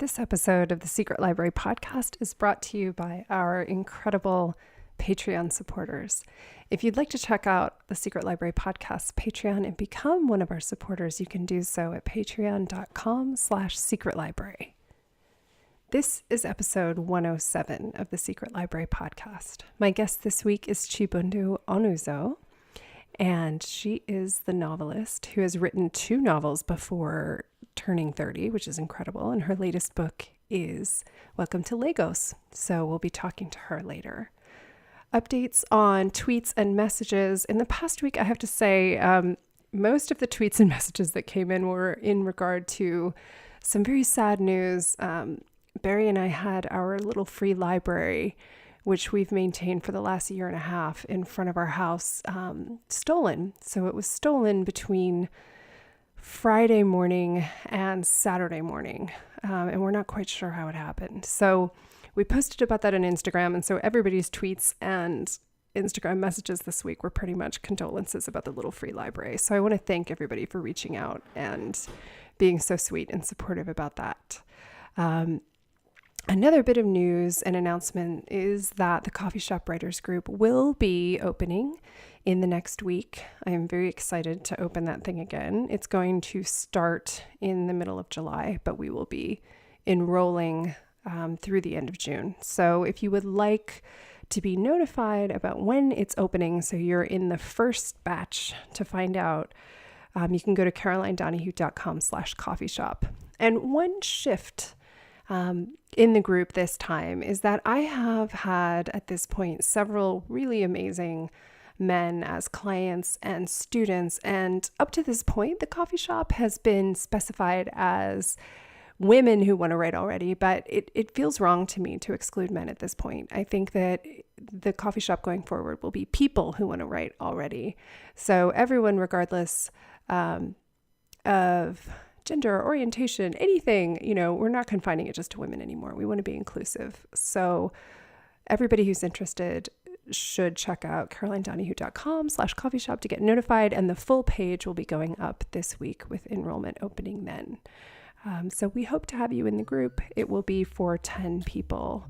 This episode of the Secret Library podcast is brought to you by our incredible Patreon supporters. If you'd like to check out the Secret Library podcast's Patreon and become one of our supporters, you can do so at patreon.com/secretlibrary. This is episode 107 of the Secret Library podcast. My guest this week is Chibundu Onuzo, and she is the novelist who has written 2 novels before turning 30, which is incredible. And her latest book is Welcome to Lagos. So we'll be talking to her later. Updates on tweets and messages. In the past week, I have to say, most of the tweets and messages that came in were in regard to some very sad news. Barry and I had our little free library, which we've maintained for the last year and a half in front of our house, stolen. So it was stolen between Friday morning and Saturday morning, and we're not quite sure how it happened. So we posted about that on Instagram, and so everybody's tweets and Instagram messages this week were pretty much condolences about the little free library. So I want to thank everybody for reaching out and being so sweet and supportive about that. Another bit of news and announcement is that the Coffee Shop Writers Group will be opening in the next week. I am very excited to open that thing again. It's going to start in the middle of July, but we will be enrolling through the end of June. So if you would like to be notified about when it's opening, so you're in the first batch to find out, you can go to carolinedonahue.com/coffeeshop. And one shift in the group this time is that I have had at this point several really amazing men as clients and students, and up to this point the coffee shop has been specified as women who want to write already, but it feels wrong to me to exclude men at this point. I think that the coffee shop going forward will be people who want to write already. So everyone, regardless of gender, orientation, anything, we're not confining it just to women anymore. We want to be inclusive. So everybody who's interested should check out carolinedonahue.com/coffeeshop to get notified. And the full page will be going up this week with enrollment opening then. So we hope to have you in the group. It will be for 10 people,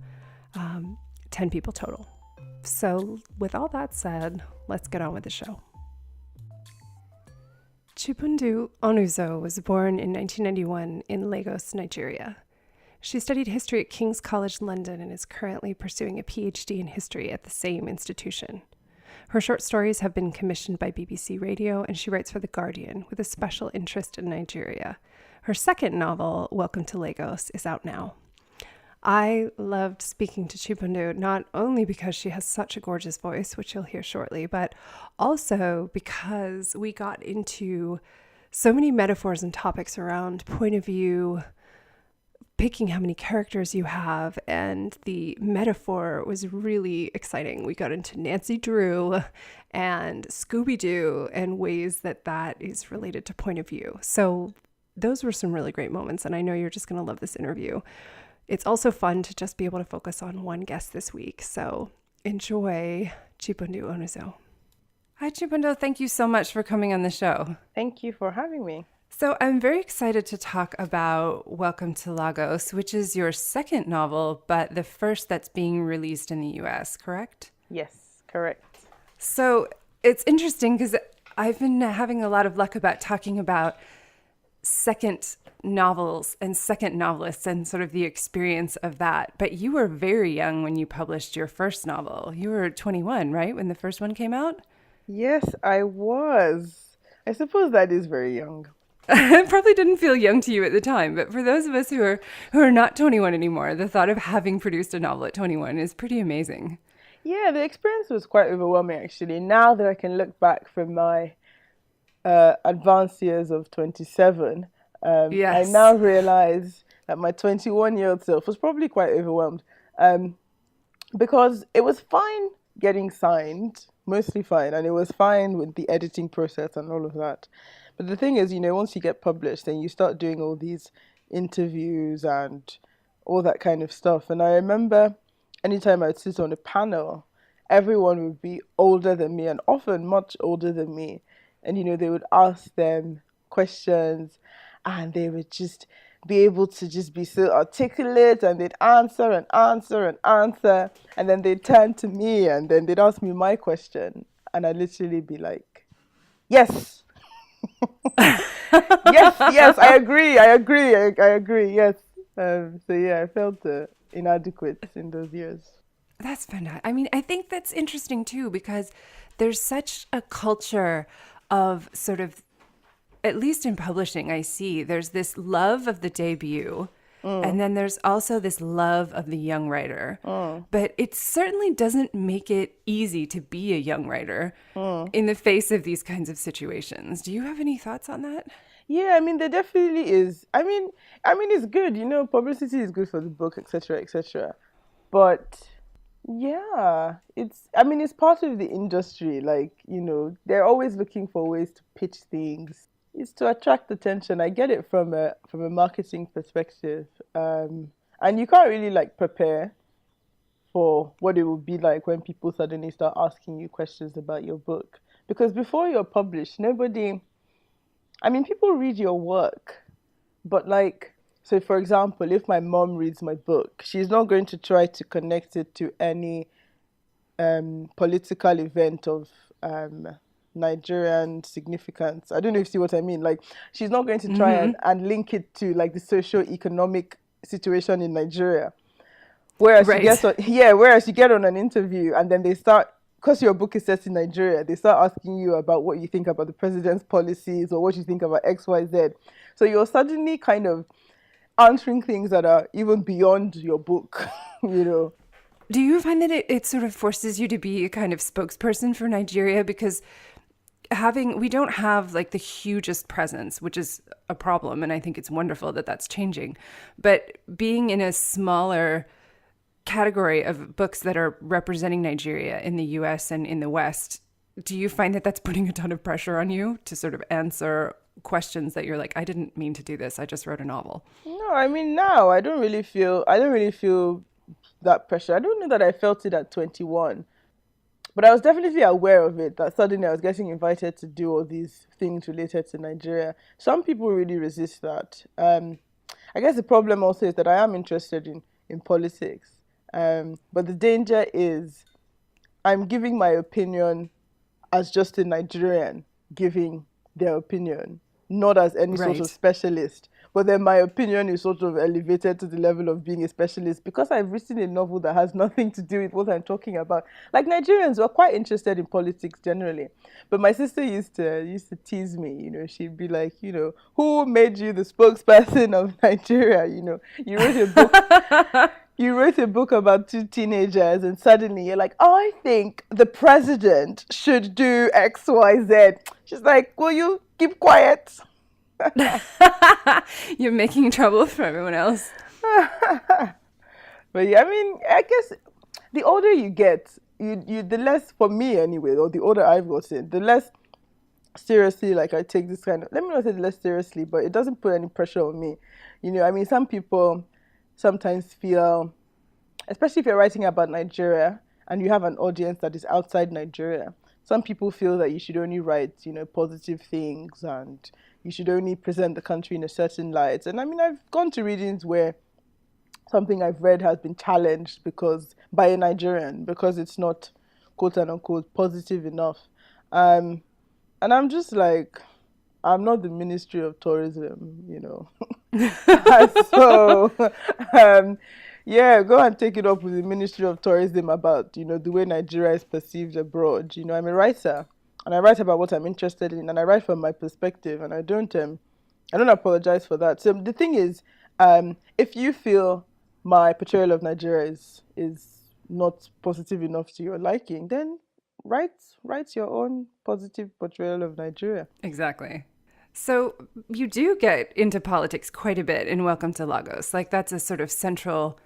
10 people total. So with all that said, let's get on with the show. Chibundu Onuzo was born in 1991 in Lagos, Nigeria. She studied history at King's College London and is currently pursuing a PhD in history at the same institution. Her short stories have been commissioned by BBC Radio, and she writes for The Guardian with a special interest in Nigeria. Her second novel, Welcome to Lagos, is out now. I loved speaking to Chibundu not only because she has such a gorgeous voice, which you'll hear shortly, but also because we got into so many metaphors and topics around point of view, picking how many characters you have, and the metaphor was really exciting. We got into Nancy Drew and Scooby Doo and ways that is related to point of view. So those were some really great moments, and I know you're just going to love this interview. It's also fun to just be able to focus on one guest this week. So enjoy Chibundu Onuzo. Hi, Chibundu. Thank you so much for coming on the show. Thank you for having me. So I'm very excited to talk about Welcome to Lagos, which is your second novel, but the first that's being released in the US, correct? Yes, correct. So it's interesting because I've been having a lot of luck about talking about second novels and second novelists and sort of the experience of that. But you were very young when you published your first novel. You were 21, right, when the first one came out? Yes, I was. I suppose that is very young. It probably didn't feel young to you at the time, but for those of us who are not 21 anymore, the thought of having produced a novel at 21 is pretty amazing. Yeah, the experience was quite overwhelming, actually. Now that I can look back from my advanced years of 27, Yes. I now realize that my 21-year-old self was probably quite overwhelmed because it was fine getting signed, mostly fine, and it was fine with the editing process and all of that. But the thing is, once you get published, then you start doing all these interviews and all that kind of stuff. And I remember anytime I'd sit on a panel, everyone would be older than me and often much older than me. And, they would ask them questions and they would just be able to just be so articulate, and they'd answer and answer and answer, and then they'd turn to me and then they'd ask me my question, and I'd literally be like, yes. yes, I agree, I agree, yes. So yeah, I felt inadequate in those years. That's fantastic. I mean, I think that's interesting too, because there's such a culture of sort of, at least in publishing, I see there's this love of the debut. And then there's also this love of the young writer. But it certainly doesn't make it easy to be a young writer in the face of these kinds of situations. Do you have any thoughts on that? Yeah, I mean, there definitely is. I mean, it's good, publicity is good for the book, etc., etc. But yeah, it's part of the industry. Like, they're always looking for ways to pitch things. It's to attract attention. I get it from a marketing perspective, and you can't really like prepare for what it will be like when people suddenly start asking you questions about your book. Because before you're published, people read your work, but like, so for example, if my mom reads my book, she's not going to try to connect it to any political event of Nigerian significance. I don't know if you see what I mean. Like, she's not going to try and link it to like the socio-economic situation in Nigeria. Whereas you get on an interview and then they start, because your book is set in Nigeria, they start asking you about what you think about the president's policies or what you think about X, Y, Z. So you're suddenly kind of answering things that are even beyond your book, Do you find that it sort of forces you to be a kind of spokesperson for Nigeria? Because we don't have like the hugest presence, which is a problem. And I think it's wonderful that that's changing. But being in a smaller category of books that are representing Nigeria in the US and in the West, do you find that that's putting a ton of pressure on you to sort of answer questions that you're like, I didn't mean to do this, I just wrote a novel? No, I mean, now I don't really feel that pressure. I don't know that I felt it at 21, but I was definitely aware of it, that suddenly I was getting invited to do all these things related to Nigeria. Some people really resist that. I guess the problem also is that I am interested in politics, but the danger is I'm giving my opinion as just a Nigerian giving their opinion, not as any sort of specialist. But then my opinion is sort of elevated to the level of being a specialist because I've written a novel that has nothing to do with what I'm talking about. Like, Nigerians were quite interested in politics generally. But my sister used to tease me, she'd be like, who made you the spokesperson of Nigeria? You wrote a book. You wrote a book about two teenagers and suddenly you're like, oh, I think the president should do X, Y, Z. She's like, will you keep quiet? You're making trouble for everyone else. But yeah, I guess the older you get, you the less, for me anyway, or the older I've gotten, the less seriously like I take this kind of, let me not say less seriously, but it doesn't put any pressure on me. Some people sometimes feel, especially if you're writing about Nigeria and you have an audience that is outside Nigeria, some people feel that you should only write, positive things and you should only present the country in a certain light. And I've gone to readings where something I've read has been challenged by a Nigerian because it's not quote unquote positive enough. And I'm just like, I'm not the Ministry of Tourism, So, yeah, go and take it up with the Ministry of Tourism about, the way Nigeria is perceived abroad. I'm a writer and I write about what I'm interested in and I write from my perspective and I don't apologize for that. So the thing is, if you feel my portrayal of Nigeria is not positive enough to your liking, then write your own positive portrayal of Nigeria. Exactly. So you do get into politics quite a bit in Welcome to Lagos. Like, that's a sort of central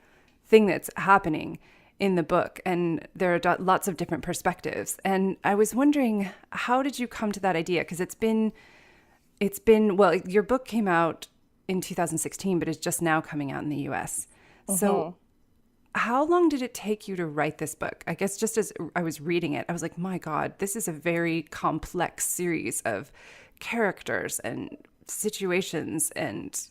thing that's happening in the book. And there are lots of different perspectives. And I was wondering, how did you come to that idea? Because it's been, well, your book came out in 2016, but it's just now coming out in the US. So how long did it take you to write this book? I guess just as I was reading it, I was like, my God, this is a very complex series of characters and situations and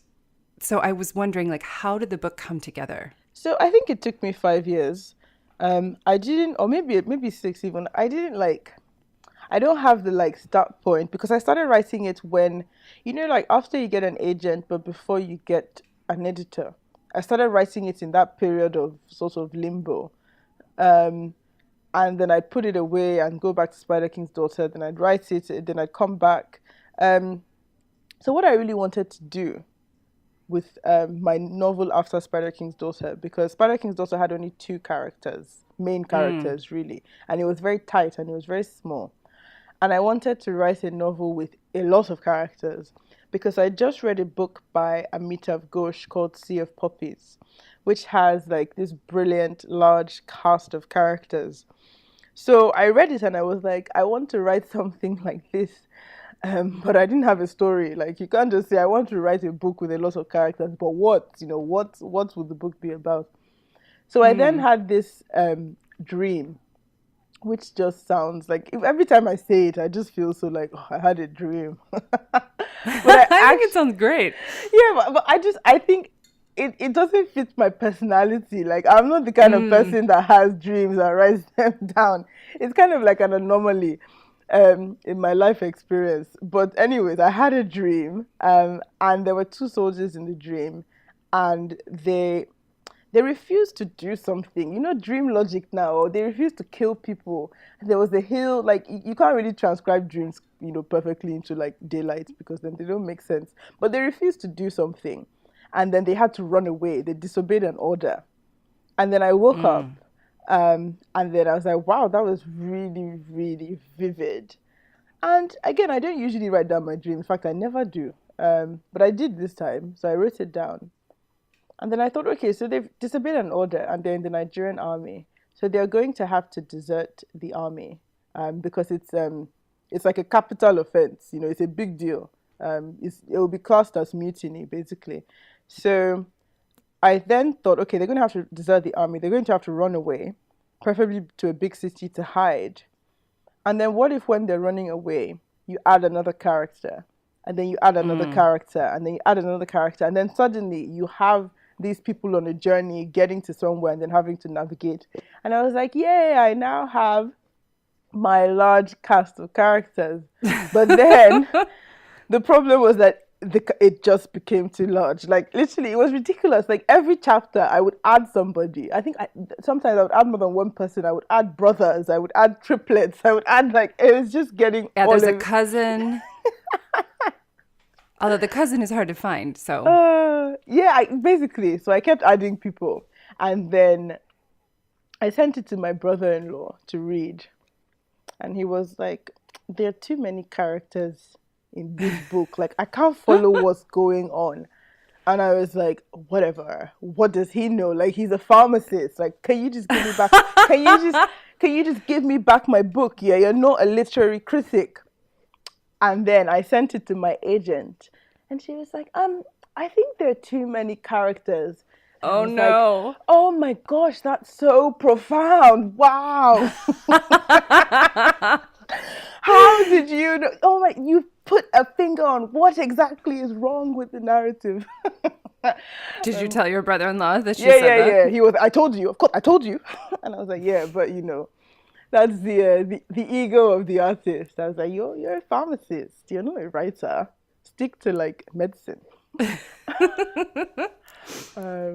so I was wondering, like, how did the book come together? So I think it took me 5 years. I didn't, or maybe six even. I don't have the like start point because I started writing it when, like after you get an agent, but before you get an editor. I started writing it in that period of sort of limbo. Um, and then I'd put it away and go back to Spider King's Daughter. Then I'd write it. Then I'd come back. Um, so what I really wanted to do with my novel after Spider King's Daughter, because Spider King's Daughter had only two characters, main characters really, and it was very tight and it was very small. And I wanted to write a novel with a lot of characters because I just read a book by Amitav Ghosh called Sea of Poppies, which has like this brilliant large cast of characters. So I read it and I was like, I want to write something like this. But I didn't have a story. Like you can't just say I want to write a book with a lot of characters, but what would the book be about? So I then had this dream, which just sounds like every time I say it, I just feel so like I had a dream. But I think it sounds great. Yeah, but I think it doesn't fit my personality. Like I'm not the kind of person that has dreams and writes them down. It's kind of like an anomaly in my life experience. But anyways, I had a dream, and there were two soldiers in the dream, and they refused to do something. Dream logic now. They refused to kill people. There was a hill, like you can't really transcribe dreams, perfectly into like daylight because then they don't make sense. But they refused to do something. And then they had to run away. They disobeyed an order. And then I woke up, and then I was like, wow, that was really, really vivid. And again, I don't usually write down my dreams. In fact, I never do. But I did this time. So I wrote it down. And then I thought, okay, so they've disobeyed an order and they're in the Nigerian army. So they're going to have to desert the army because it's like a capital offense. It's a big deal. It will be classed as mutiny, basically. So I then thought, okay, they're going to have to desert the army. They're going to have to run away, preferably to a big city to hide. And then what if when they're running away, you add another character, and then you add another character, and then you add another character, and then suddenly you have these people on a journey getting to somewhere and then having to navigate. And I was like, yay, I now have my large cast of characters. But then the problem was that it just became too large. Like literally, it was ridiculous. Like every chapter, I would add somebody. I think sometimes I would add more than one person. I would add brothers. I would add triplets. I would add it was just getting. Yeah, there's a cousin. Although the cousin is hard to find, so. Basically. So I kept adding people, and then I sent it to my brother-in-law to read, and he was like, "There are too many characters in this book. Like I can't follow what's going on." And I was like, "Whatever. What does he know? Like he's a pharmacist. Like, can you just give me back? Can you just give me back my book? Yeah, you're not a literary critic." And then I sent it to my agent, and she was like, I think there are too many characters." And oh no! Like, oh my gosh, that's so profound! Wow. How did you know? Oh my, you put a finger on what exactly is wrong with the narrative. Did you tell your brother-in-law that she said that? Yeah. He was. I told you. Of course, I told you. And I was like, yeah, but that's the ego of the artist. I was like, you're a pharmacist. You're not a writer. Stick to like medicine.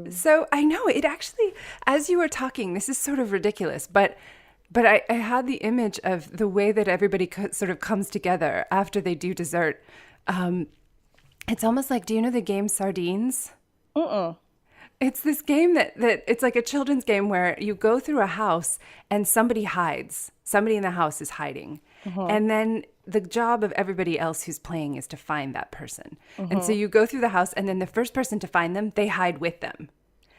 So I know it actually, as you were talking, this is sort of ridiculous, but I had the image of the way that everybody sort of comes together after they do dessert. It's almost like, do you know the game Sardines? It's this game that it's like a children's game where you go through a house and somebody hides. Somebody in the house is hiding. And then the job of everybody else who's playing is to find that person. And so you go through the house, and then the first person to find them, they hide with them.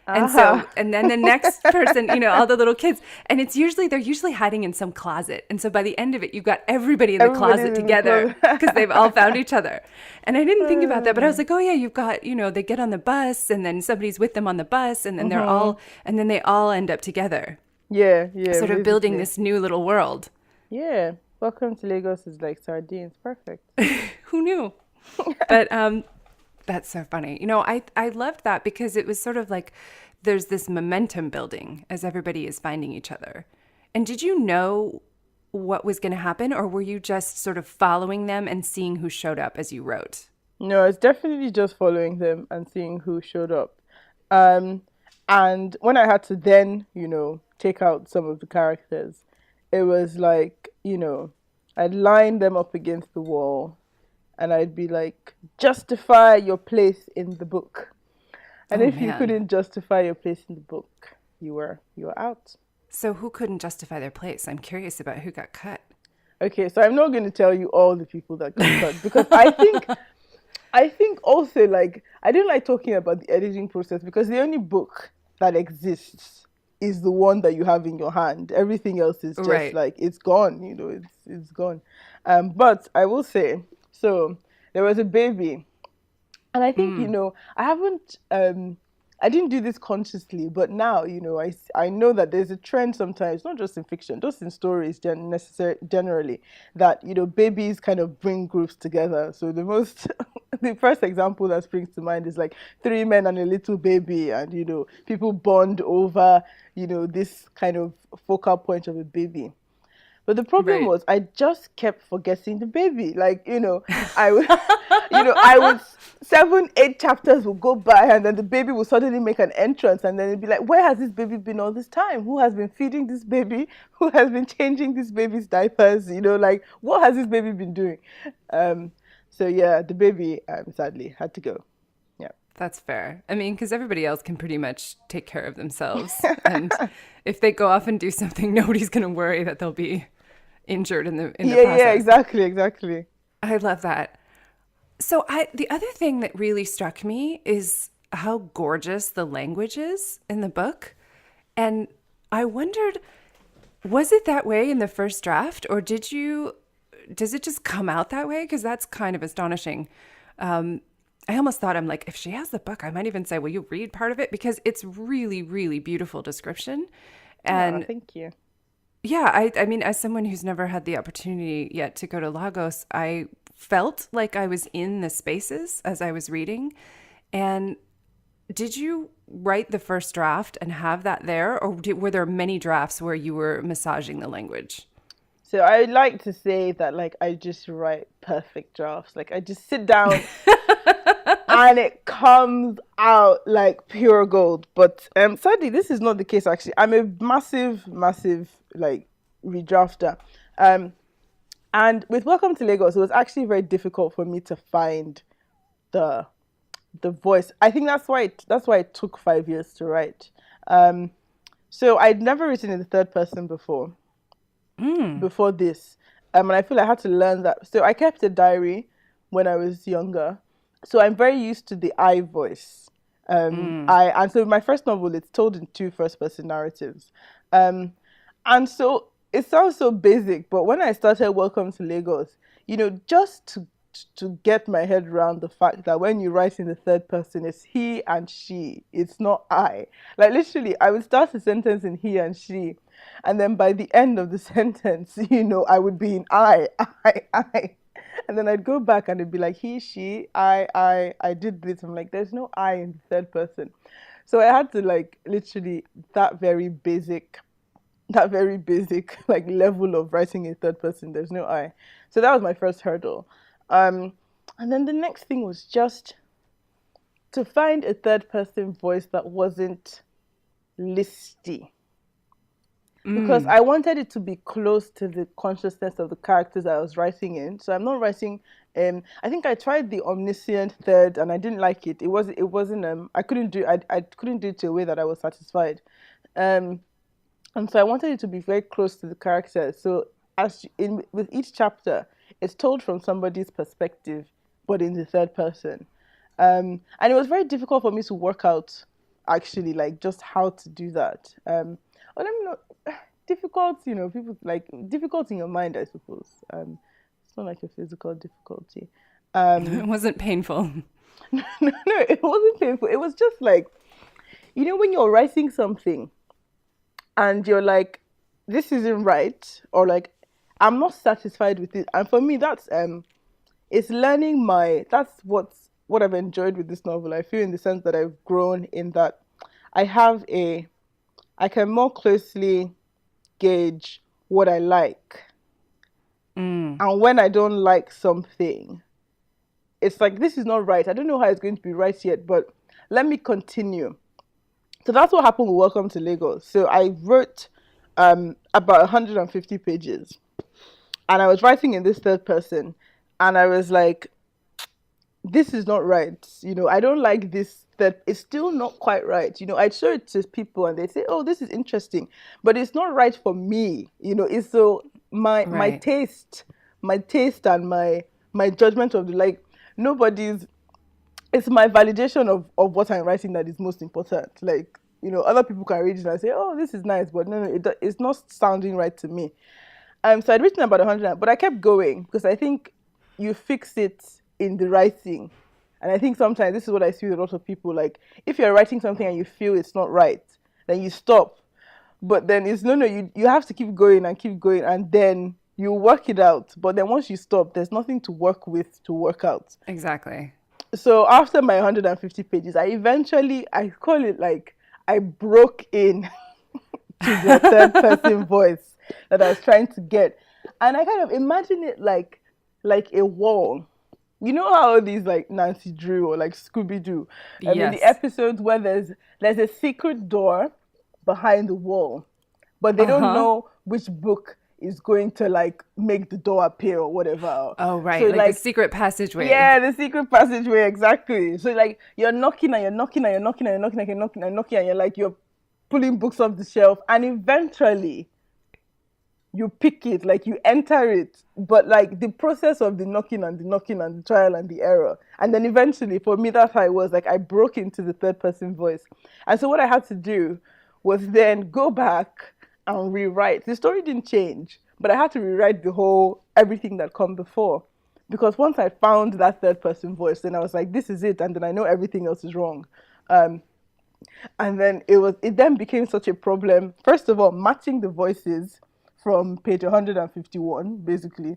And then the next person, all the little kids, and they're usually hiding in some closet. And so by the end of it, you've got everybody in the closet together because they've all found each other. And I didn't think about that, but I was like, oh yeah, you've got, they get on the bus, and then somebody's with them on the bus, and then they all end up together. Yeah. Sort of building this new little world. Yeah. Welcome to Lagos is like sardines. Perfect. Who knew? But That's so funny. You know, I loved that because it was sort of like there's this momentum building as everybody is finding each other. And did you know what was going to happen, or were you just sort of following them and seeing who showed up as you wrote? No, it's definitely just following them and seeing who showed up. Um, and when I had to then, take out some of the characters, it was like, I'd line them up against the wall and I'd be like, justify your place in the book. And Oh, if you man. couldn't justify your place in the book, you were out. So who couldn't justify their place? I'm curious about who got cut. Okay, so I'm not going to tell you all the people that got cut because I think also, like, I don't like talking about the editing process because the only book that exists is the one that you have in your hand. Everything else is just Right. like it's gone, it's gone. But I will say, so there was a baby, and I think I haven't I didn't do this consciously, but now I know that there's a trend sometimes, not just in fiction, just in stories generally, that babies kind of bring groups together. So the first example that springs to mind is like three men and a little baby, and people bond over this kind of focal point of a baby. But the problem Right. was I just kept forgetting the baby. Like, I would, I would 7, 8 chapters would go by and then the baby would suddenly make an entrance and then it'd be like, where has this baby been all this time? Who has been feeding this baby? Who has been changing this baby's diapers? Like, what has this baby been doing? So yeah, the baby sadly had to go. Yeah. That's fair. I mean, because everybody else can pretty much take care of themselves. And if they go off and do something, nobody's going to worry that they'll be injured in the Yeah, process. exactly. I love that. So the other thing that really struck me is how gorgeous the language is in the book. And I wondered, was it that way in the first draft, or does it just come out that way? Because that's kind of astonishing. I almost thought, I'm like, if she has the book, I might even say, will you read part of it? Because it's really, really beautiful description. Oh, And thank you. yeah, I mean, as someone who's never had the opportunity yet to go to Lagos, I felt like I was in the spaces as I was reading. And did you write the first draft and have that there? Or were there many drafts where you were massaging the language? So I like to say that like I just write perfect drafts. Like I just sit down and it comes out like pure gold. But sadly, this is not the case. Actually, I'm a massive like redrafter. And with Welcome to Lagos, it was actually very difficult for me to find the the voice. I think that's why it took 5 years to write. So I'd never written in the third person before this. And I feel I had to learn that. So I kept a diary when I was younger. So I'm very used to the I voice. And so my first novel, it's told in two first person narratives. And so it sounds so basic, but when I started Welcome to Lagos, just to get my head around the fact that when you write in the third person, it's he and she, it's not I. Like literally, I would start a sentence in he and she, and then by the end of the sentence, I would be in I. And then I'd go back and it'd be like he, she, I did this. I'm like, there's no I in the third person. So I had to like literally that very basic like level of writing in third person. There's no I. So that was my first hurdle. And then the next thing was just to find a third person voice that wasn't listy. Because I wanted it to be close to the consciousness of the characters I was writing in. So I'm not writing. I think I tried the omniscient third, and I didn't like it. It wasn't. I couldn't do. I couldn't do it to a way that I was satisfied. And so I wanted it to be very close to the characters. So with each chapter, it's told from somebody's perspective, but in the third person. And it was very difficult for me to work out, actually, like just how to do that. Well, let me know. Difficult, people like difficult in your mind, I suppose. It's not like a physical difficulty. It wasn't painful. No, it wasn't painful. It was just like, when you're writing something and you're like, this isn't right, or like, I'm not satisfied with it. And for me, that's it's learning that's what what I've enjoyed with this novel, I feel in the sense that I've grown in that I can more closely gauge what I like. And when I don't like something, it's like, this is not right. I don't know how it's going to be right yet, but let me continue. So that's what happened with Welcome to Lagos. So I wrote about 150 pages. And I was writing in this third person. And I was like, this is not right. I don't like this. That it's still not quite right. I'd show it to people and they say, oh, this is interesting. But it's not right for me. It's so my taste and my judgment of nobody's, it's my validation of what I'm writing that is most important. Other people can read it and say, oh, this is nice, but no, it's not sounding right to me. So I'd written about 100, but I kept going because I think you fix it in the writing. And I think sometimes this is what I see with a lot of people. Like, if you're writing something and you feel it's not right, then you stop. But then it's you have to keep going, and then you work it out. But then once you stop, there's nothing to work with to work out. Exactly. So after my 150 pages, I call it like I broke in to the third person voice that I was trying to get. And I kind of imagine it like a wall. You know how these like Nancy Drew or like Scooby Doo, in the episodes where there's a secret door behind the wall, but they don't know which book is going to like make the door appear or whatever. Oh, right. So, like the secret passageway. Yeah, the secret passageway, exactly. So like you're knocking and you're knocking and you're knocking and you're knocking and you're knocking and knocking and you're like you're pulling books off the shelf, and eventually you pick it, like you enter it, but like the process of the knocking and the trial and the error. And then eventually, for me, that's how it was. Like I broke into the third person voice. And so what I had to do was then go back and rewrite. The story didn't change, but I had to rewrite everything that come before. Because once I found that third person voice, then I was like, this is it. And then I know everything else is wrong. And then it then became such a problem. First of all, matching the voices from page 151, basically,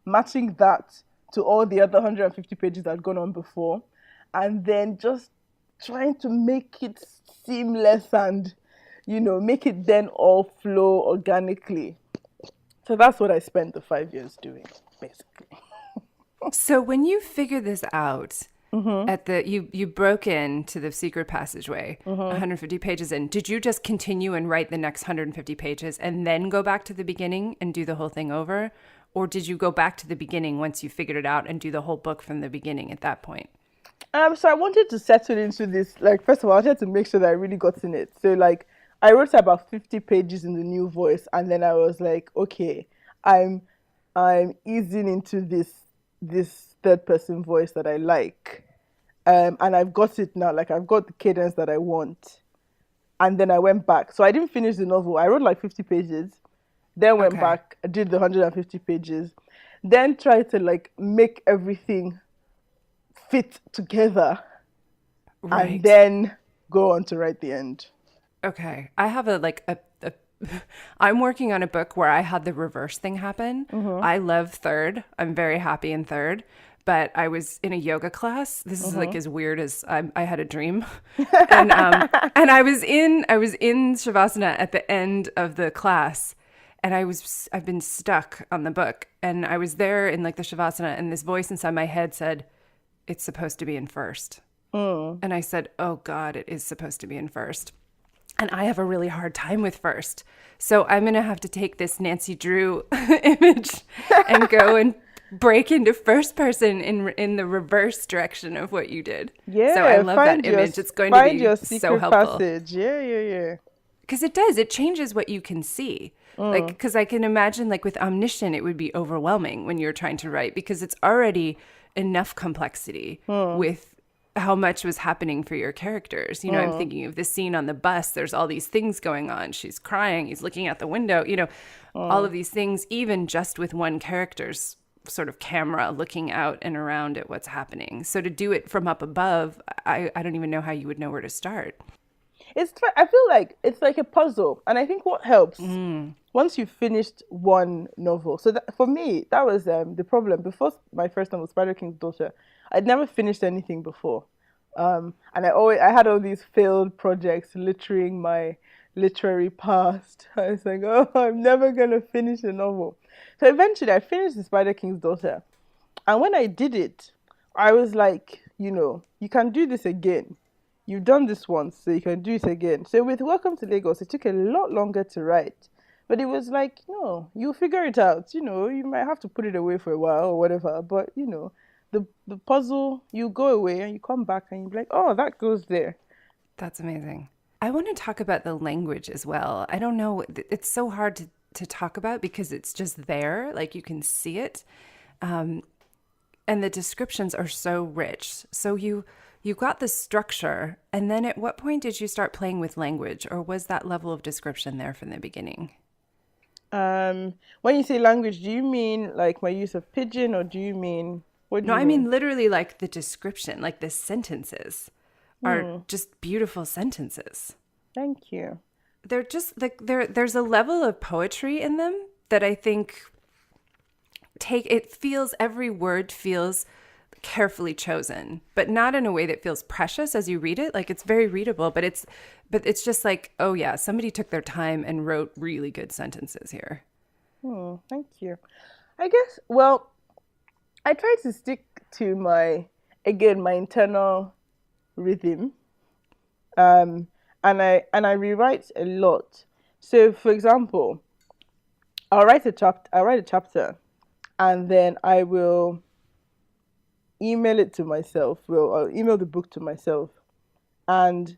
matching that to all the other 150 pages that had gone on before, and then just trying to make it seamless and, make it then all flow organically. So that's what I spent the 5 years doing, basically. So when you figured this out, you broke into the secret passageway, 150 pages in. Did you just continue and write the next 150 pages and then go back to the beginning and do the whole thing over? Or did you go back to the beginning once you figured it out and do the whole book from the beginning at that point? So I wanted to settle into this, first of all, I wanted to make sure that I really got in it. So I wrote about 50 pages in the new voice, and then I was like, okay, I'm easing into this third person voice that I like. And I've got it now, I've got the cadence that I want. And then I went back. So I didn't finish the novel. I wrote 50 pages, then went back, did the 150 pages, then tried to make everything fit together, and then go on to write the end. Okay. I have I'm working on a book where I had the reverse thing happen. I love third. I'm very happy in third. But I was in a yoga class. This is as weird as I had a dream, and I was in Shavasana at the end of the class, and I've been stuck on the book, and I was there in the Shavasana, and this voice inside my head said, "It's supposed to be in first," and I said, "Oh God, it is supposed to be in first," and I have a really hard time with first, so I'm gonna have to take this Nancy Drew image and go and break into first person in the reverse direction of what you did. Yeah, so I love that image. It's going to be so helpful. Passage. Yeah. Because it does. It changes what you can see. Because I can imagine with Omniscient, it would be overwhelming when you're trying to write because it's already enough complexity with how much was happening for your characters. I'm thinking of this scene on the bus. There's all these things going on. She's crying. He's looking out the window. All of these things, even just with one character's sort of camera looking out and around at what's happening. So to do it from up above, I don't even know how you would know where to start. I feel like it's like a puzzle. And I think what helps, once you've finished one novel, so for me, that was the problem. Before my first novel, Spider King's Daughter, I'd never finished anything before. And I had all these failed projects littering my literary past. I was like, oh, I'm never gonna finish a novel. So eventually I finished The Spider King's Daughter. And when I did it, I was like, you can do this again. You've done this once, so you can do it again. So with Welcome to Lagos, it took a lot longer to write. But it was like, no, you'll figure it out. You might have to put it away for a while or whatever. But, the puzzle, you go away and you come back and you're like, oh, that goes there. That's amazing. I want to talk about the language as well. I don't know. It's so hard to talk about because it's just there. Like you can see it. And the descriptions are so rich. So you got the structure. And then at what point did you start playing with language? Or was that level of description there from the beginning? When you say language, do you mean like my use of pidgin or do you mean... No, I mean literally like the description, like the sentences are just beautiful sentences. Thank you. They're just like there's a level of poetry in them that I think every word feels carefully chosen, but not in a way that feels precious as you read it. Like it's very readable, but it's just like, oh yeah, somebody took their time and wrote really good sentences here. Thank you. I guess, well, I try to stick to my internal rhythm, and I rewrite a lot. So, for example, I'll write a chapter, and then I will email it to myself. Well, I'll email the book to myself, and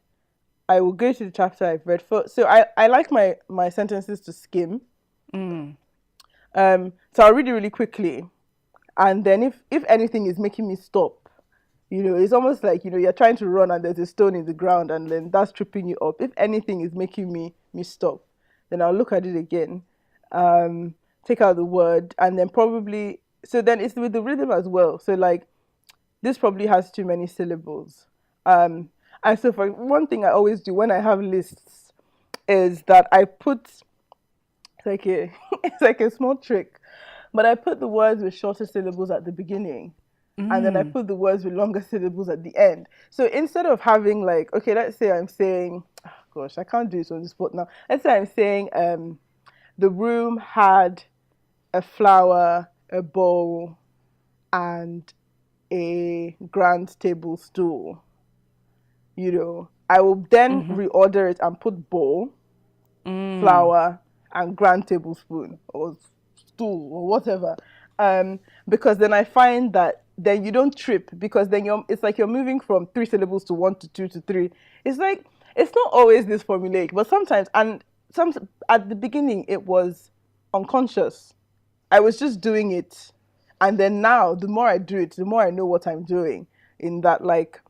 I will go to the chapter I've read for. So I like my sentences to skim. So I'll read it really quickly. And then if anything is making me stop, it's almost like, you're trying to run and there's a stone in the ground and then that's tripping you up. If anything is making me stop, then I'll look at it again, take out the word, and then so then it's with the rhythm as well. So like, this probably has too many syllables. And so for one thing I always do when I have lists is that I put, it's like a small trick. But I put the words with shorter syllables at the beginning, and then I put the words with longer syllables at the end. So instead of having like, okay, let's say I'm saying, oh gosh, I can't do this on the spot now. Let's say I'm saying the room had a flower, a bowl, and a grand table stool. I will then reorder it and put bowl, flower, and grand tablespoon or stool or whatever, because then I find that then you don't trip, because then it's like you're moving from 3 syllables to 1 to 2 to 3. It's like, it's not always this formulaic, but sometimes, and at the beginning it was unconscious. I was just doing it, and then now the more I do it, the more I know what I'm doing, in that like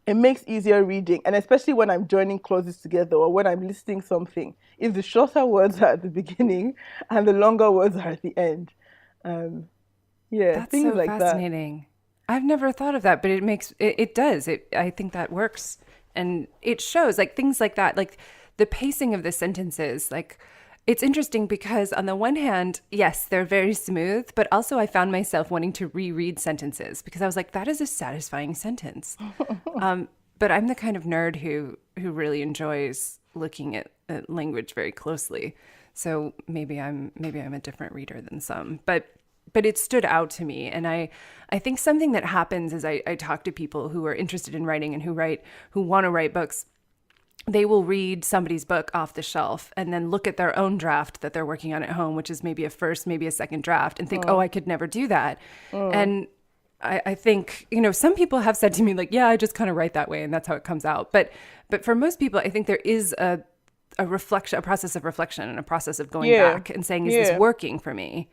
it makes easier reading, and especially when I'm joining clauses together or when I'm listing something. If the shorter words are at the beginning and the longer words are at the end, that's things so like fascinating. That. I've never thought of that, but it does. I think that works, and it shows like things like that, like the pacing of the sentences, like. It's interesting because on the one hand, yes, they're very smooth, but also I found myself wanting to reread sentences because I was like, that is a satisfying sentence. But I'm the kind of nerd who really enjoys looking at language very closely. So maybe I'm a different reader than some, but it stood out to me. And I think something that happens is I talk to people who are interested in writing and who want to write books. They will read somebody's book off the shelf and then look at their own draft that they're working on at home, which is maybe a first, maybe a second draft, and think, oh, I could never do that. And I think, some people have said to me like, yeah, I just kind of write that way and that's how it comes out. But for most people, I think there is a process of reflection and a process of going back and saying, is this working for me?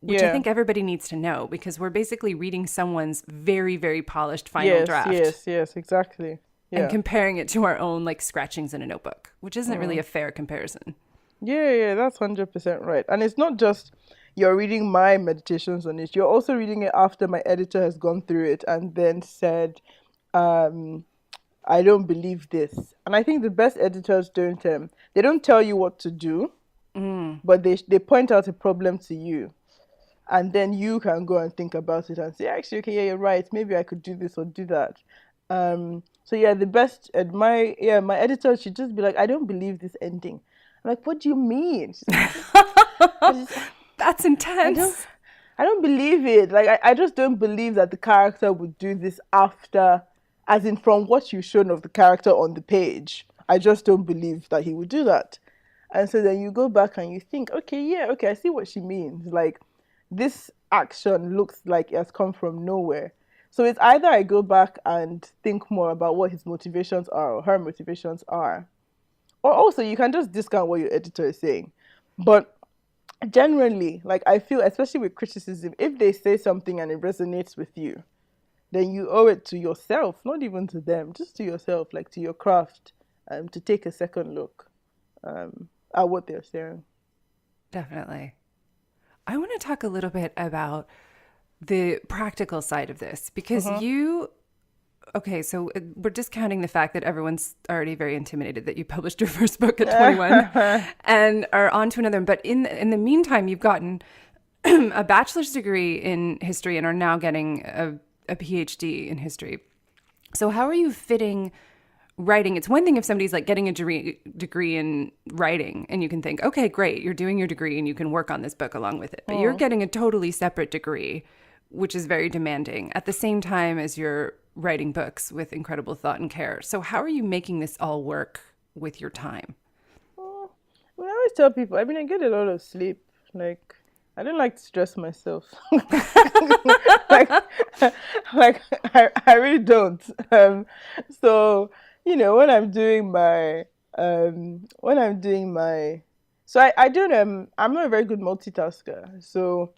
Which I think everybody needs to know, because we're basically reading someone's very, very polished final draft. Yes, exactly. Yeah. And comparing it to our own like scratchings in a notebook, which isn't really a fair comparison. Yeah, that's 100% right. And it's not just you're reading my meditations on it. You're also reading it after my editor has gone through it and then said, I don't believe this. And I think the best editors they don't tell you what to do, but they point out a problem to you. and then you can go and think about it and say, actually, okay, yeah, you're right. Maybe I could do this or do that. So yeah, my editor should just be like, I don't believe this ending. I'm like, what do you mean? She's like, That's I intense. don't believe it. Like, I just don't believe that the character would do this after, as in from what you've shown of the character on the page. I just don't believe that he would do that. And so then you go back and you think, okay, yeah, okay, I see what she means. Like, this action looks like it has come from nowhere. So it's either I go back and think more about what his motivations are or her motivations are, or also you can just discount what your editor is saying. But generally, like I feel, especially with criticism, if they say something and it resonates with you, then you owe it to yourself, not even to them, just to yourself, like to your craft, to take a second look at what they're saying. Definitely. I want to talk a little bit about the practical side of this because okay, so we're discounting the fact that everyone's already very intimidated that you published your first book at 21 and are on to another. But in the meantime, you've gotten a bachelor's degree in history and are now getting a PhD in history. So how are you fitting writing? It's one thing if somebody's like getting a degree in writing and you can think, okay, great, you're doing your degree and you can work on this book along with it. But you're getting a totally separate degree, which is very demanding at the same time as you're writing books with incredible thought and care. So how are you making this all work with your time? Oh, I always tell people, I mean, I get a lot of sleep. Like, I don't like to stress myself. like, I really don't. So, when I'm doing my, so I don't, I'm not a very good multitasker. So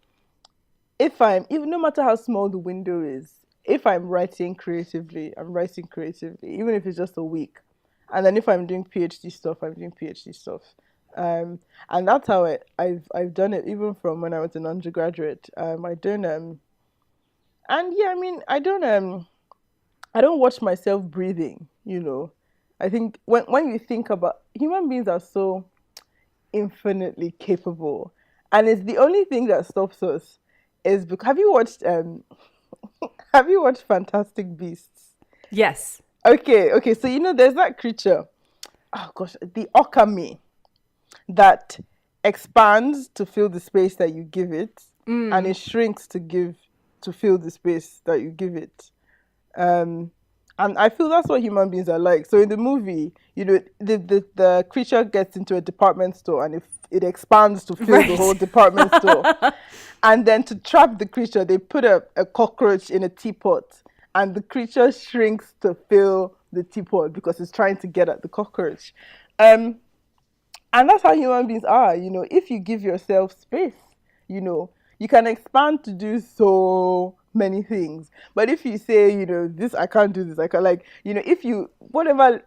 even no matter how small the window is, if I'm writing creatively, I'm writing creatively, even if it's just a week. And then if I'm doing PhD stuff, I'm doing PhD stuff. And that's how I've done it even from when I was an undergraduate. I don't and yeah, I mean I don't watch myself breathing, I think when you think about human beings are so infinitely capable, and it's the only thing that stops us is because have you watched Fantastic Beasts? Yes. Okay, so there's that creature, oh gosh, the okami, that expands to fill the space that you give it, and it shrinks to fill the space that you give it. And I feel that's what human beings are like. So in the movie, the creature gets into a department store and it expands to fill the whole department store. And then to trap the creature, they put a cockroach in a teapot, and the creature shrinks to fill the teapot because it's trying to get at the cockroach. And that's how human beings are, if you give yourself space, you can expand to do so many things. But if you say, this, I can't do this, I can't, whatever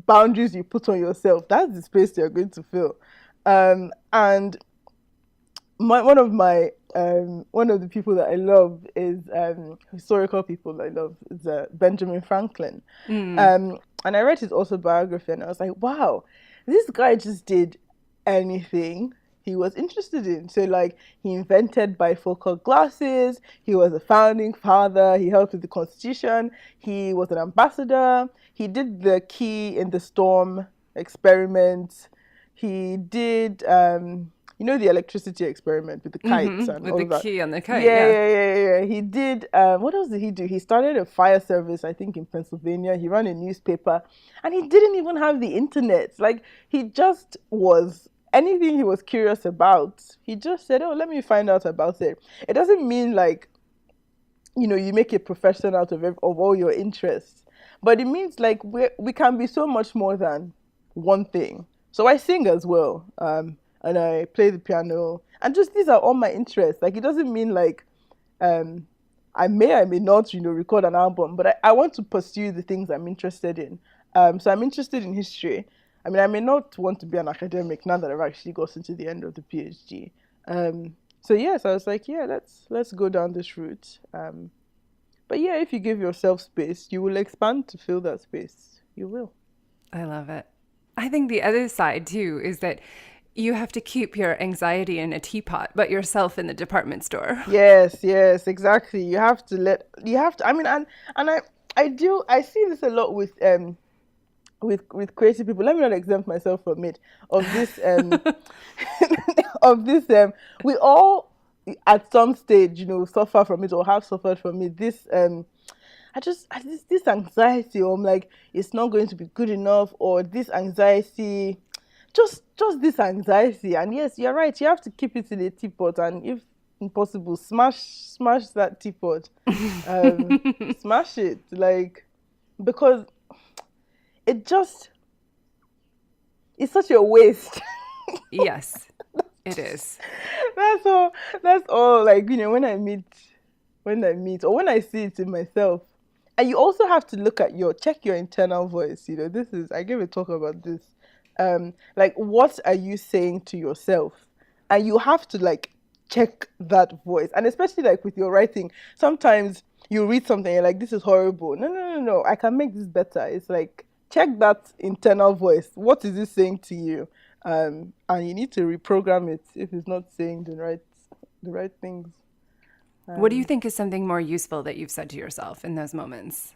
boundaries you put on yourself, that's the space you're going to fill. And one of the people that I love is historical people I love is Benjamin Franklin. And I read his autobiography and I was like, wow, this guy just did anything he was interested in. So he invented bifocal glasses, he was a founding father, he helped with the Constitution, he was an ambassador, he did the key in the storm experiment, he did the electricity experiment with the kites and with all the that. key on the kite. Yeah. He did. What else did he do? He started a fire service, I think, in Pennsylvania. He ran a newspaper, and he didn't even have the internet. Like, he just was anything he was curious about. He just said, "Oh, let me find out about it." It doesn't mean you make a profession out of all your interests, but it means we can be so much more than one thing. So I sing as well. And I play the piano, and just these are all my interests. It doesn't mean I may not, record an album, but I want to pursue the things I'm interested in. So I'm interested in history. I mean, I may not want to be an academic now that I've actually gotten to the end of the PhD. So yes, I was like, yeah, let's go down this route. But yeah, if you give yourself space, you will expand to fill that space. You will. I love it. I think the other side too is that You have to keep your anxiety in a teapot, but yourself in the department store. Yes, yes, exactly. You have to, I mean, and I see this a lot with creative people. Let me not exempt myself from it. Of this of this we all at some stage, suffer from it or have suffered from it. This anxiety, or I'm like, it's not going to be good enough, or this anxiety, just this anxiety. And yes, you're right, you have to keep it in a teapot, and if possible, smash that teapot. Smash it, like, because it just it's such a waste. Yes, it is. That's all, like, when I meet or when I see it in myself. And you also have to check your internal voice. I gave a talk about this. Like, what are you saying to yourself? And you have to, like, check that voice. And especially, like, with your writing, sometimes you read something, you're like, this is horrible. No, I can make this better. It's like, check that internal voice. What is it saying to you? And you need to reprogram it if it's not saying the right things. What do you think is something more useful that you've said to yourself in those moments?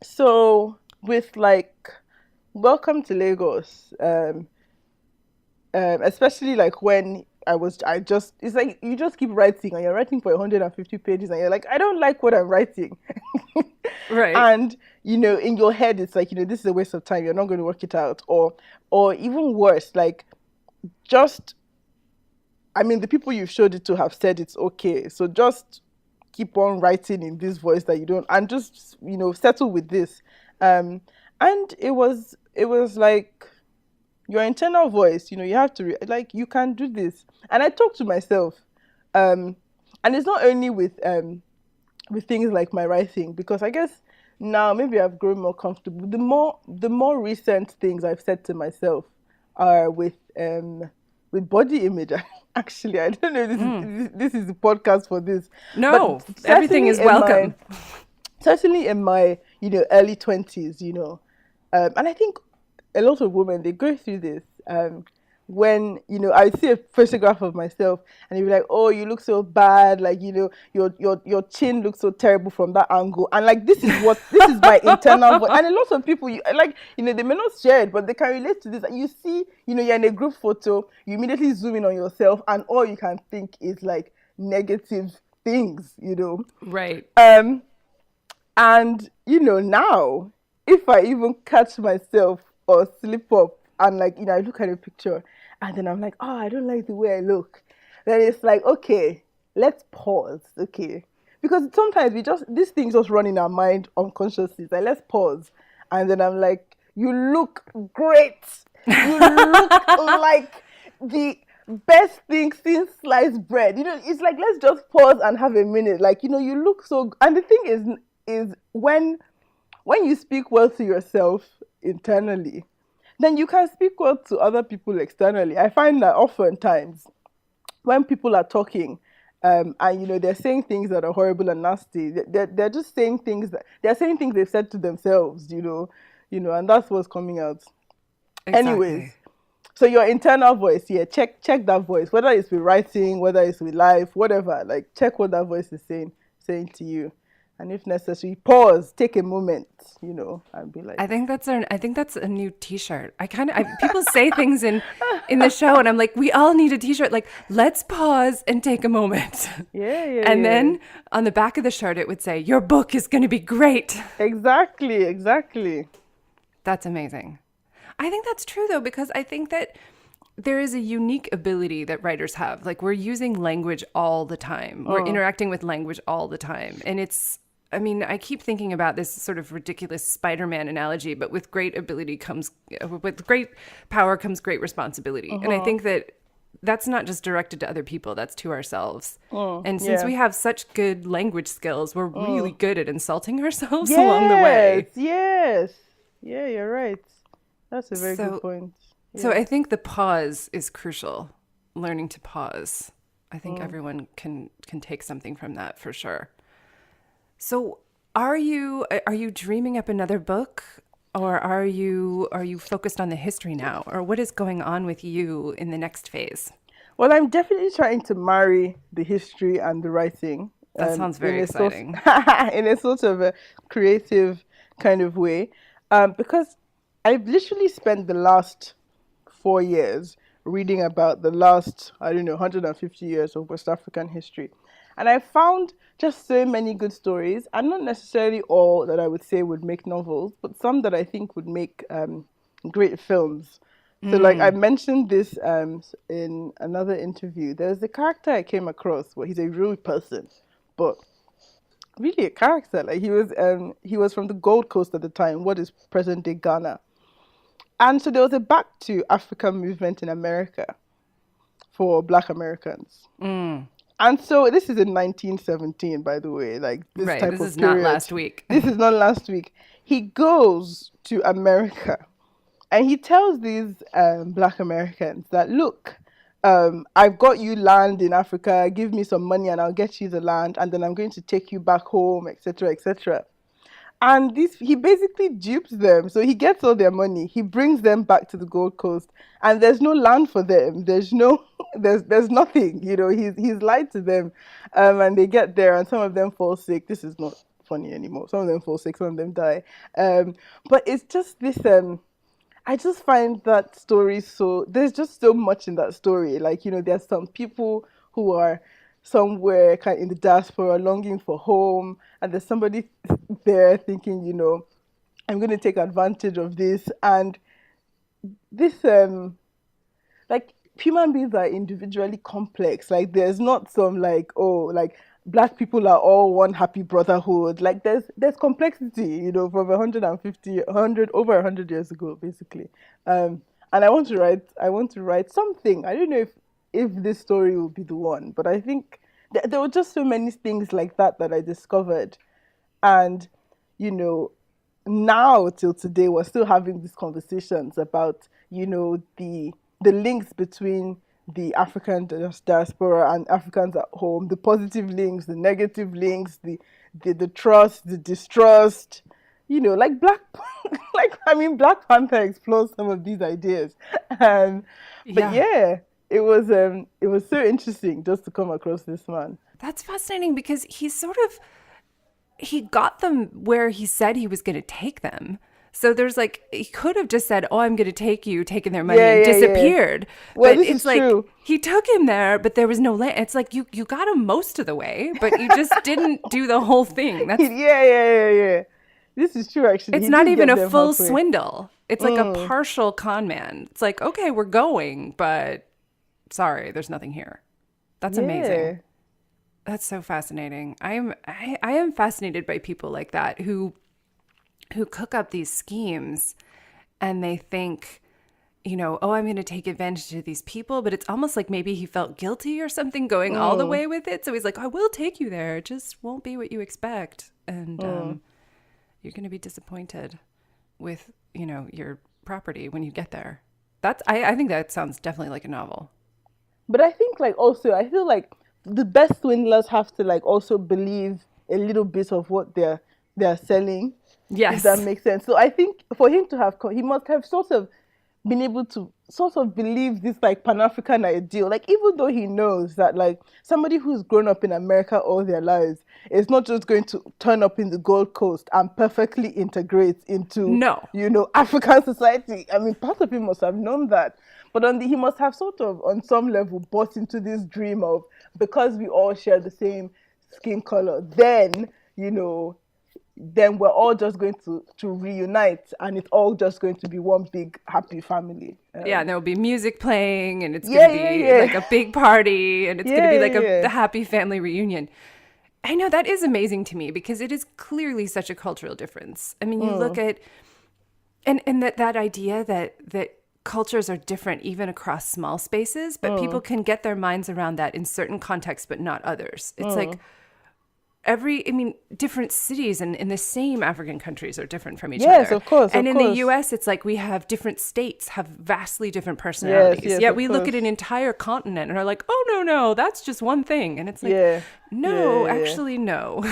So with, like, welcome to Lagos, especially, like, when it's like you just keep writing, and you're writing for 150 pages, and you're like, I don't like what I'm writing. Right. And, in your head, it's like, this is a waste of time. You're not going to work it out. Or even worse, like, the people you showed it to have said it's okay. So just keep on writing in this voice that you don't, and just, settle with this. And it was like your internal voice, you have to, like, you can do this. And I talk to myself. And it's not only with things like my writing, because I guess now maybe I've grown more comfortable. The more recent things I've said to myself are with body image. Actually, I don't know if this is the podcast for this. No, but everything is welcome. Certainly in my early 20s, and I think a lot of women, they go through this. When I see a photograph of myself, and you're like, oh, you look so bad, like, your chin looks so terrible from that angle, and, like, this is my internal voice. And a lot of people, they may not share it, but they can relate to this. And you see, you're in a group photo, you immediately zoom in on yourself, and all you can think is, like, negative things. Right. And now, if I even catch myself or slip up, and, like, I look at a picture, and then I'm like, oh, I don't like the way I look. Then it's like, okay, let's pause, okay? Because sometimes these things just run in our mind unconsciously. Like, let's pause. And then I'm like, you look great. You look like the best thing since sliced bread. It's like, let's just pause and have a minute. Like, you look so... And the thing is when you speak well to yourself internally, then you can speak well to other people externally. I find that oftentimes when people are talking, and they're saying things that are horrible and nasty, they're just saying things they've said to themselves, and that's what's coming out. Exactly. Anyways, so your internal voice, check that voice, whether it's with writing, whether it's with life, whatever. Like, check what that voice is saying to you. And if necessary, pause, take a moment, and be like. I think that's a new T-shirt. People say things in the show, and I'm like, we all need a T-shirt. Like, let's pause and take a moment. Yeah. And then on the back of the shirt, it would say, "Your book is going to be great." Exactly. That's amazing. I think that's true, though, because I think that there is a unique ability that writers have. Like, we're using language all the time. We're interacting with language all the time, and I keep thinking about this sort of ridiculous Spider-Man analogy, but with great power comes great responsibility. And I think that's not just directed to other people, that's to ourselves. And since we have such good language skills, we're really good at insulting ourselves along the way. Yes. Yeah, you're right. That's a very good point. Yeah. So I think the pause is crucial, learning to pause. I think everyone can take something from that for sure. So are you dreaming up another book? Or are you focused on the history now? Or what is going on with you in the next phase? Well, I'm definitely trying to marry the history and the writing, That sounds in very a sort exciting. in a sort of a creative kind of way, because I've literally spent the last 4 years reading about the last, I don't know, 150 years of West African history. And I found just so many good stories, and not necessarily all that I would say would make novels, but some that I think would make great films. So, like I mentioned this in another interview, there's a character I came across where he's a real person, but really a character. Like he was from the Gold Coast at the time, what is present day Ghana. And so there was a back to Africa movement in America for Black Americans. And so this is in 1917, by the way, like this Right. type This of is not period. last week. This is not last week. He goes to America and he tells these Black Americans that, look, I've got you land in Africa, give me some money and I'll get you the land and then I'm going to take you back home, etc., etc. And this, he basically dupes them. So he gets all their money. He brings them back to the Gold Coast, and there's no land for them. There's no, there's nothing. He's lied to them, and they get there, and some of them fall sick. This is not funny anymore. Some of them fall sick. Some of them die. But it's just this. I just find that story so. There's just so much in that story. Like, there's some people who are somewhere kind of in the diaspora longing for home, and there's somebody there thinking, I'm going to take advantage of this. And this, like, human beings are individually complex. Like, there's not some like, oh, like Black people are all one happy brotherhood. Like, there's complexity, from 100 years ago, basically. And I want to write something. I don't know if this story will be the one, but I think there were just so many things like that I discovered. And, now till today, we're still having these conversations about, the links between the African diaspora and Africans at home, the positive links, the negative links, the trust, the distrust, like Black Panther explores some of these ideas. But yeah, it was so interesting just to come across this man. That's fascinating because he got them where he said he was going to take them. So there's he could have just said, "Oh, I'm going to take you," taken their money and disappeared. Well, but this it's is true. he took him there, but there was no land. It's like you got him most of the way, but you just didn't do the whole thing. That's Yeah. This is true, actually. It's He not did even get a them full halfway. swindle. It's like a partial con man. It's like, okay, we're going, but sorry, there's nothing here. That's amazing. That's so fascinating. I am fascinated by people like that who cook up these schemes and they think, oh, I'm going to take advantage of these people, but it's almost like maybe he felt guilty or something going all the way with it. So he's like, I will take you there. It just won't be what you expect. And you're going to be disappointed with, your property when you get there. I think that sounds definitely like a novel. But I think also I feel like the best swindlers have to also believe a little bit of what they're selling. Yes. If that makes sense. So I think for him to have he must have sort of been able to sort of believe this Pan-African ideal. Even though he knows that somebody who's grown up in America all their lives is not just going to turn up in the Gold Coast and perfectly integrate into African society. I mean, part of him must have known that. But he must have sort of on some level bought into this dream of, because we all share the same skin color, then we're all just going to reunite and it's all just going to be one big happy family. And there'll be music playing and it's going to be like a big party and it's going to be like the happy family reunion. I know that is amazing to me because it is clearly such a cultural difference. I mean, you look at, and that idea that cultures are different even across small spaces, but people can get their minds around that in certain contexts, but not others. It's like, different cities in the same African countries are different from each other. Yes, of course. And in the US, it's like we have different states have vastly different personalities. Yes, Yet we look at an entire continent and are like, oh, no, that's just one thing. And it's like, no, actually, no.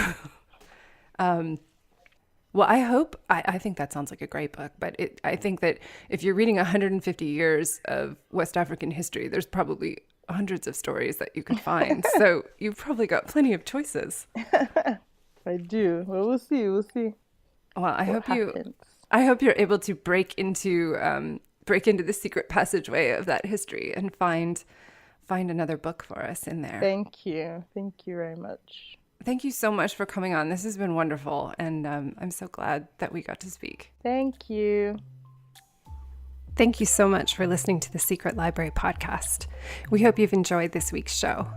Well, I think that sounds like a great book, but I think that if you're reading 150 years of West African history, there's probably hundreds of stories that you could find. So you've probably got plenty of choices. I do. Well, we'll see. We'll see. Well, I hope happens. I hope you're able to break into the secret passageway of that history and find another book for us in there. Thank you. Thank you very much. Thank you so much for coming on. This has been wonderful, and I'm so glad that we got to speak. Thank you. Thank you so much for listening to the Secret Library podcast. We hope you've enjoyed this week's show.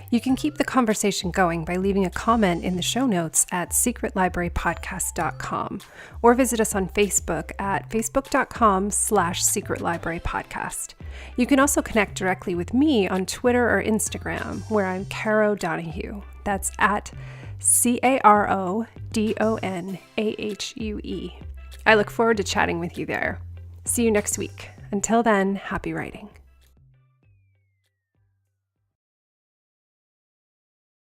You can keep the conversation going by leaving a comment in the show notes at secretlibrarypodcast.com or visit us on Facebook at facebook.com/secretlibrarypodcast. You can also connect directly with me on Twitter or Instagram, where I'm Caro Donahue. That's at CaroDonahue. I look forward to chatting with you there. See you next week. Until then, happy writing.